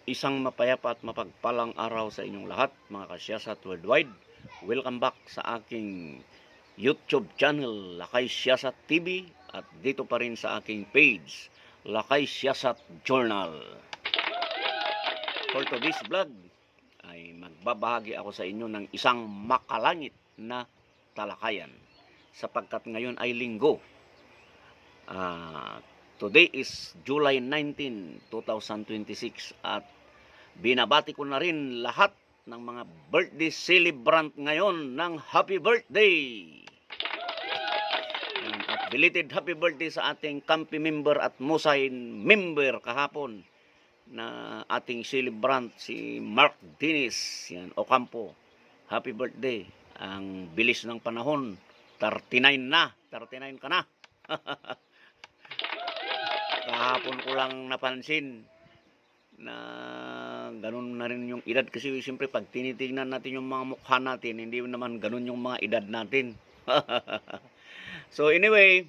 Isang mapayapa at mapagpalang araw sa inyong lahat, mga kasyasat worldwide. Welcome back sa aking YouTube channel, Lakay Siyasat TV, at dito pa rin sa aking page, Lakay Siyasat Journal. For today's vlog, ay magbabahagi ako sa inyo ng isang makalangit na talakayan. Sapagkat ngayon ay linggo. Today is July 19, 2026 at binabati ko na rin lahat ng mga birthday celebrant ngayon ng happy birthday. At belated happy birthday sa ating Kampi member at Musay member kahapon na ating celebrant si Mark Dennis Ocampo. Happy birthday. Ang bilis ng panahon. 39 na. 39 ka na. Kahapon ko lang napansin na ganun na rin yung edad kasi siyempre pag tinitingnan natin yung mga mukha natin, hindi naman ganun yung mga edad natin. So anyway,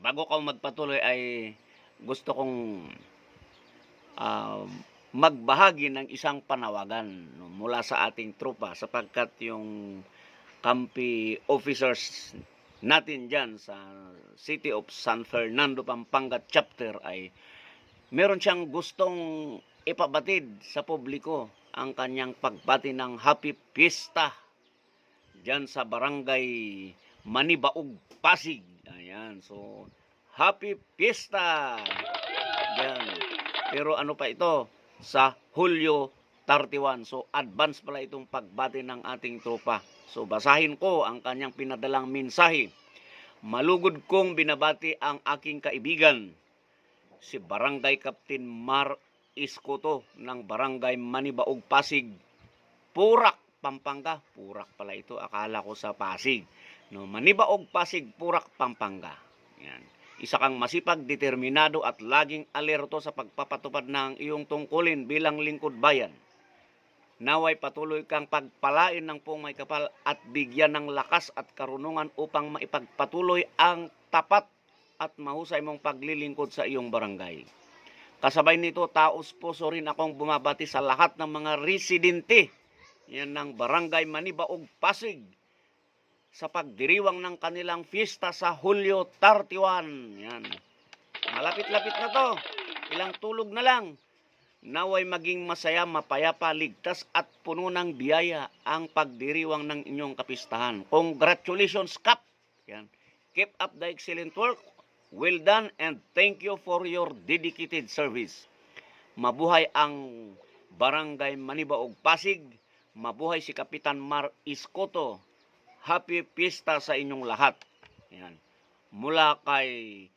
bago ko magpatuloy ay gusto kong magbahagi ng isang panawagan mula sa ating tropa sapagkat yung Kampi officers natin dyan sa City of San Fernando, Pampanga chapter ay meron siyang gustong ipabatid sa publiko ang kanyang pagbati ng Happy Fiesta dyan sa Barangay Manibaog, Pasig. Ayan, so Happy Fiesta dyan. Pero ano pa ito? Sa Hulyo 31. So advance pala itong pagbati ng ating tropa. So basahin ko ang kanyang pinadalang mensahe. Malugod kong binabati ang aking kaibigan, si Barangay Captain Mar Iskoto ng Barangay Manibaog, Pasig, Purak, Pampanga. Purak pala ito, akala ko sa Pasig. No, Manibaog, Pasig, Purak, Pampanga. Yan. Isa kang masipag, determinado at laging alerto sa pagpapatupad ng iyong tungkulin bilang lingkod bayan. Naway patuloy kang pagpalain ng Pong May Kapal at bigyan ng lakas at karunungan upang maipagpatuloy ang tapat at mahusay mong paglilingkod sa iyong barangay. Kasabay nito, taos puso rin akong bumabati sa lahat ng mga residente yan ng Barangay Manibaog, Pasig sa pagdiriwang ng kanilang fiesta sa Hulyo 31. Yan. Malapit-lapit na to. Ilang tulog na lang. Naway maging masaya, mapayapa, ligtas at puno ng biyaya ang pagdiriwang ng inyong kapistahan. Congratulations, Kap! Yan. Keep up the excellent work. Well done and thank you for your dedicated service. Mabuhay ang Barangay Manibaog, Pasig. Mabuhay si Kapitan Mar Iskoto. Happy Fiesta sa inyong lahat. Yan. Mula kay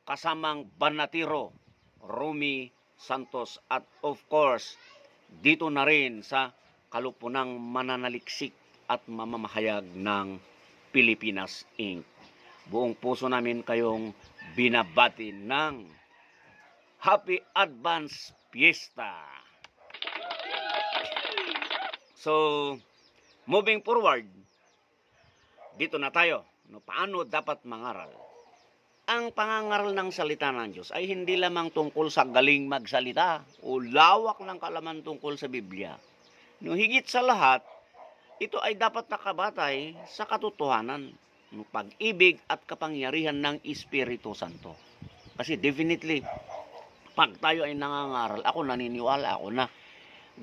kasamang Banatiro, Rumi Santos at of course dito na rin sa kalupunang mananaliksik at mamamahayag ng Pilipinas Inc. Buong puso namin kayong binabati ng Happy Advance Fiesta. So, moving forward, dito na tayo. Paano dapat mangaral? Ang pangangaral ng salita ng Diyos ay hindi lamang tungkol sa galing magsalita o lawak ng kalaman tungkol sa Biblia. Higit sa lahat, ito ay dapat nakabatay sa katotohanan, pag-ibig at kapangyarihan ng Espiritu Santo. Kasi definitely, pag tayo ay nangangaral, ako naniniwala ako na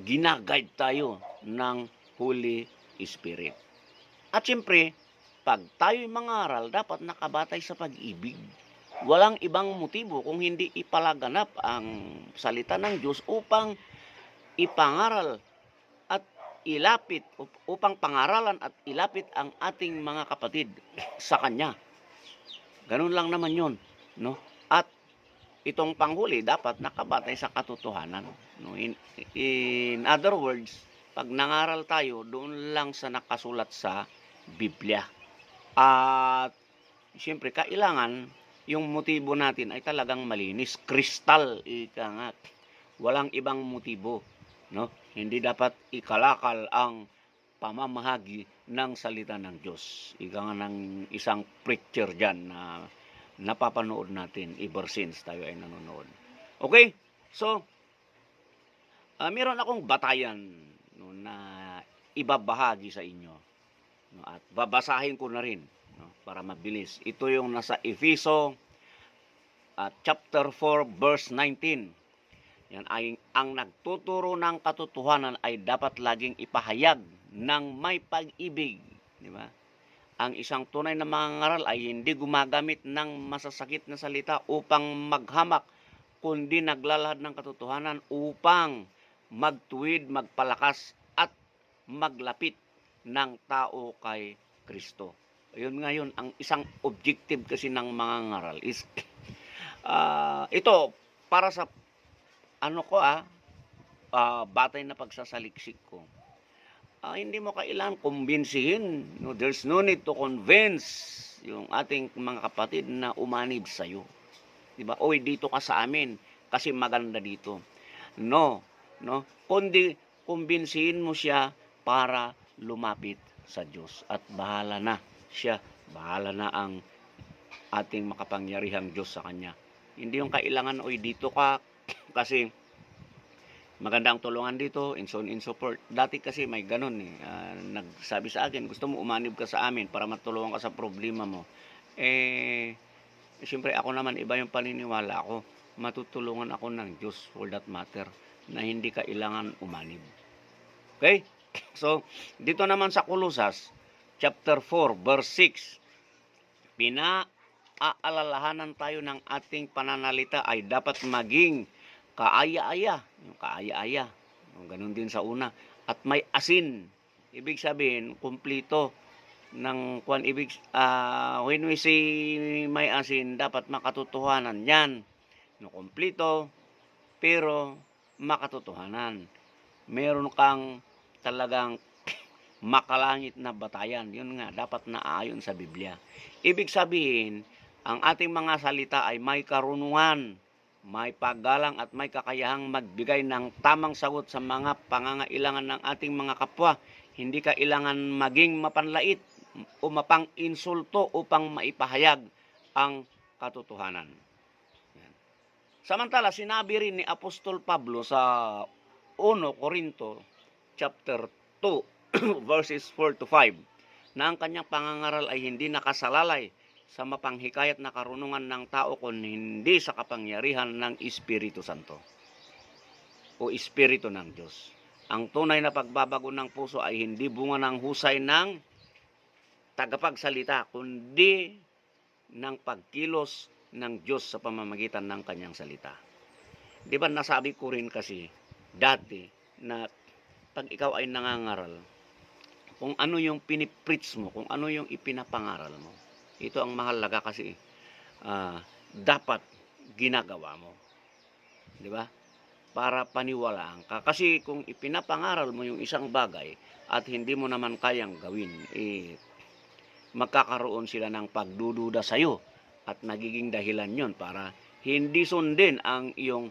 ginaguide tayo ng Holy Spirit. At siyempre, pag tayo'y mangaral, dapat nakabatay sa pag-ibig. Walang ibang motibo kung hindi ipalaganap ang salita ng Diyos upang ipangaral at ilapit, upang pangaralan at ilapit ang ating mga kapatid sa Kanya. Ganun lang naman yun. No? At itong panghuli dapat nakabatay sa katotohanan. No? In other words, pag nangaral tayo, doon lang sa nakasulat sa Biblia. At siyempre, kailangan yung motibo natin ay talagang malinis. Kristal, ika nga. Walang ibang motibo. No? Hindi dapat ikalakal ang pamamahagi ng salita ng Diyos. Ika nga ng isang preacher dyan na napapanood natin ever since tayo ay nanonood. Okay? So, Meron akong batayan no, na ibabahagi sa inyo. No, at babasahin ko na rin no, para mabilis. Ito yung nasa Efeso chapter 4 verse 19. Yan ay ang nagtuturo ng katotohanan ay dapat laging ipahayag ng may pag-ibig, di ba? Ang isang tunay na mangangaral ay hindi gumagamit ng masasakit na salita upang maghamak, kundi naglalahad ng katotohanan upang magtuwid, magpalakas at maglapit ng tao kay Kristo. Ayun nga yun, ang isang objective kasi ng mangangaral is ito para sa batay na pagsasaliksik ko. Hindi mo kailangan kumbinsihin. No, there's no need to convince yung ating mga kapatid na umanib sa'yo. Diba? Oy, dito ka sa amin kasi maganda dito. No. Kundi kumbinsihin mo siya para lumapit sa Diyos. At bahala na siya. Bahala na ang ating makapangyarihang Diyos sa kanya. Hindi yung kailangan, oy, dito ka kasi maganda ang tulungan dito, and so on and so forth. Dati kasi may ganun nagsabi sa akin, gusto mo umanib ka sa amin para matulungan ka sa problema mo. Siyempre ako naman, iba yung paniniwala ko. Matutulungan ako ng Diyos for that matter, na hindi kailangan umanib. Okay? So, dito naman sa Kolosas, chapter 4, verse 6, pinaalalahanan tayo ng ating pananalita ay dapat maging kaaya-aya. Yung kaaya-aya. Ganun din sa una. At may asin. Ibig sabihin, kumplito ng when we say may asin, dapat makatotohanan yan. No, kumplito, pero makatotohanan. Meron kang talagang makalangit na batayan. Yun nga, dapat naayon sa Biblia. Ibig sabihin, ang ating mga salita ay may karunungan, may paggalang at may kakayahang magbigay ng tamang sagot sa mga pangangailangan ng ating mga kapwa. Hindi kailangan maging mapanlait o mapang-insulto upang maipahayag ang katotohanan. Yan. Samantala, sinabi rin ni Apostol Pablo sa 1 Corinto chapter 2 verses 4 to 5 na ang kanyang pangangaral ay hindi nakasalalay sa mapanghikayat na karunungan ng tao kundi hindi sa kapangyarihan ng Espiritu Santo o Espiritu ng Diyos. Ang tunay na pagbabago ng puso ay hindi bunga ng husay ng tagapagsalita kundi ng pagkilos ng Diyos sa pamamagitan ng kanyang salita. Di ba nasabi ko rin kasi dati na pag ikaw ay nangangaral, kung ano yung pinipreach mo, kung ano yung ipinapangaral mo, ito ang mahalaga kasi dapat ginagawa mo. Di ba? Para paniwalaan ka. Kasi kung ipinapangaral mo yung isang bagay at hindi mo naman kayang gawin, magkakaroon sila ng pagdududa sa'yo at nagiging dahilan yon para hindi sundin ang iyong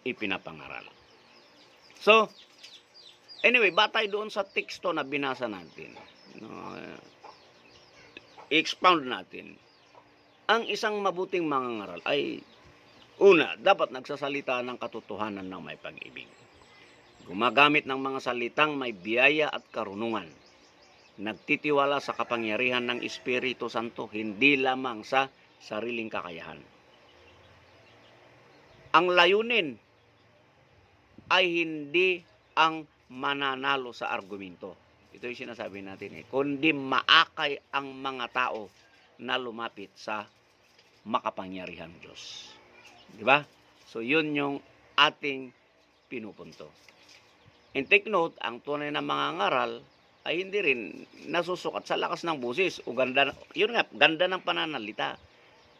ipinapangaral. So, anyway, batay doon sa teksto na binasa natin, i-expound natin. Ang isang mabuting mangangaral ay, una, dapat nagsasalita ng katotohanan ng may pag-ibig. Gumagamit ng mga salitang may biyaya at karunungan. Nagtitiwala sa kapangyarihan ng Espiritu Santo, hindi lamang sa sariling kakayahan. Ang layunin ay hindi ang mananalo sa argumento. Ito yung sinasabi natin kundi maakay ang mga tao na lumapit sa makapangyarihang Diyos. Di ba? So, yun yung ating pinupunto. And take note, ang tunay na mangangaral ay hindi rin nasusukat sa lakas ng busis o ganda ng pananalita,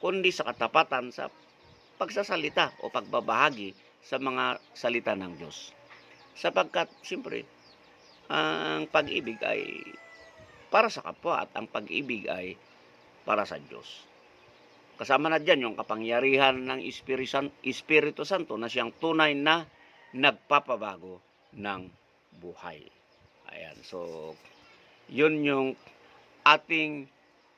kundi sa katapatan sa pagsasalita o pagbabahagi sa mga salita ng Diyos. Sapagkat, siyempre, ang pag-ibig ay para sa kapwa at ang pag-ibig ay para sa Diyos. Kasama na dyan yung kapangyarihan ng Espiritu Santo na siyang tunay na nagpapabago ng buhay. Ayan, so yun yung ating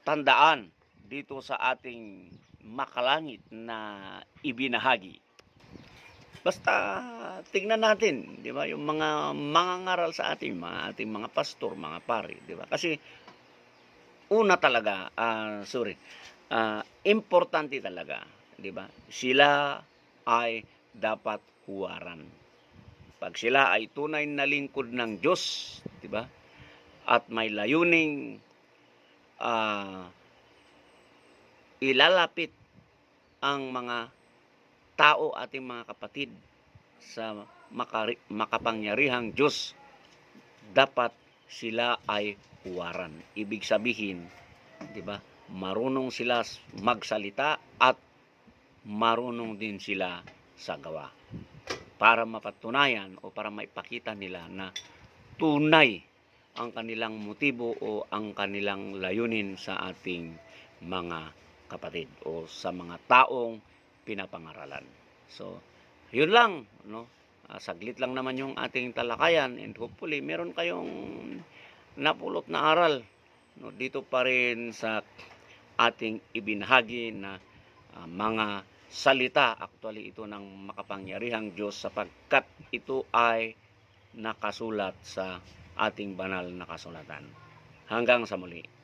tandaan dito sa ating makalangit na ibinahagi. Basta tignan natin, 'di ba, yung mga mangangaral sa atin, ating mga pastor, mga pari, 'di ba? Kasi una talaga, importante talaga, 'di ba? Sila ay dapat huwaran. 'Pag sila ay tunay na lingkod ng Diyos, 'di ba? At may layuning ilalapit ang mga tao, ating mga kapatid sa makapangyarihang Diyos, dapat sila ay huwaran. Ibig sabihin, 'di ba? Marunong sila magsalita at marunong din sila sa gawa. Para mapatunayan o para maipakita nila na tunay ang kanilang motibo o ang kanilang layunin sa ating mga kapatid o sa mga taong pinapangaralan. So, yun lang, no? Saglit lang naman yung ating talakayan, and hopefully meron kayong napulot na aral, no, dito pa rin sa ating ibinahagi na mga salita. Actually, ito ng makapangyarihang Diyos, sapagkat ito ay nakasulat sa ating banal na kasulatan. Hanggang sa muli.